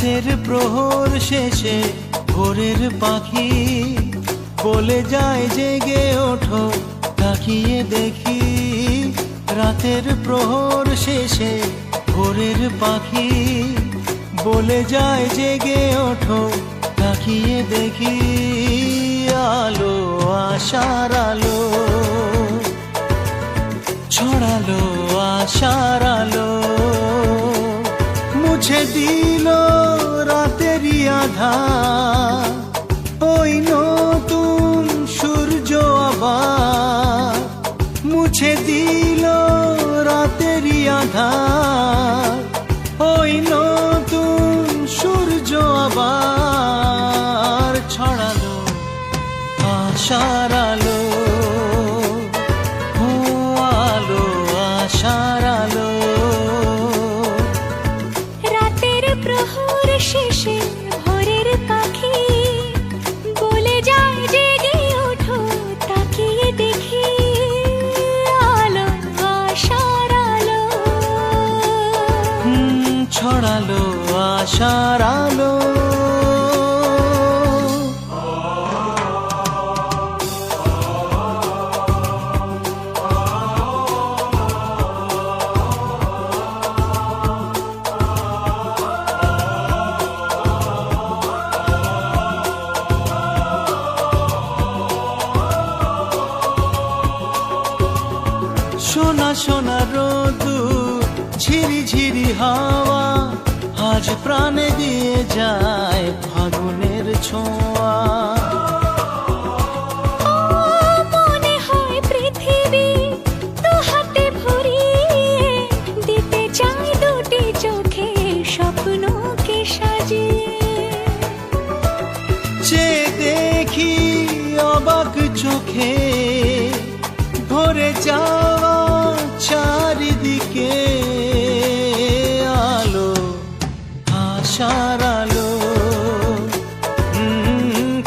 রাতের প্রহর শেষে ভোরের পাখি বলে যায় জেগে ওঠো, তাকিয়ে দেখি। রাতের প্রহর শেষে ভোরের পাখি বলে যায় জেগে ওঠো, তাকিয়ে দেখি। আলো আশার আলো ছড়ালো, আশার আলো মুছে দিল রাতেরই আঁধার। ওই নতুন সূর্য আবার মুছে দিল রাতেরই আঁধার। ওই নতুন সূর্য আবার ছড়ালো আশার আলো। ও আলো আশার আলো। রাতের প্রহর শেষে ভোরের পাখি বলে যায় জেগে ওঠো, তাকিয়ে দেখি। আলো আশার আলো ছড়ালো আশার আলো। সোনা সোনা রোদুর ঝিরি ঝিরি হাওয়া আজ প্রাণে দিয়ে যায় ফাগুনের ছোঁয়া। মনে হয় পৃথিবী দু হাতে ভরিয়ে দিতে চাই দুটি চোখে স্বপ্নকে সাজিয়ে। যে দেখি অবাক চোখে ভরে যাওয়া চারিদিকে। আলো আশার আলো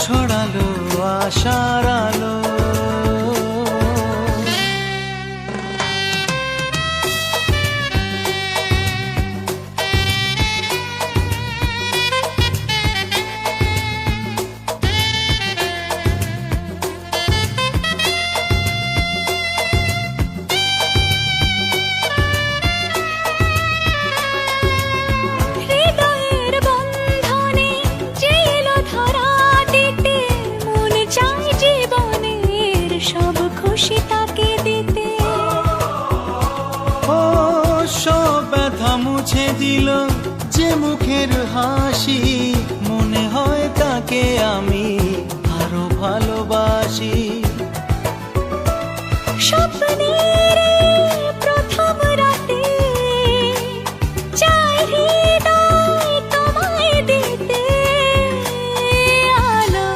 ছড়ালো আশার আলো। হৃদয়ের বন্ধনে যে এলো ধরা দিতে, মন চায় জীবনের সব খুশি তাকে দিতে। ও সব ব্যথা মুছে দিল যে মুখের হাসি, মনে হয় তাকে আমি আরো ভালোবাসি। স্বপ্নের প্রথম রাতে চাই হৃদয় তোমায় দিতে। আলো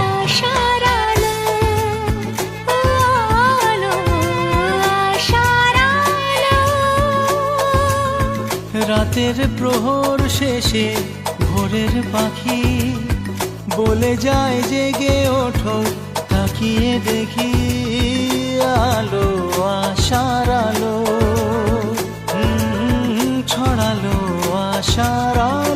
আশার আলো, আলো আশার আলো। রাতের প্রহর শেষে ভোরের পাখি বলে যায় জেগে ওঠো, তাকিয়ে দেখি। আলো আশার আলো ছড়ালো আশার আলো।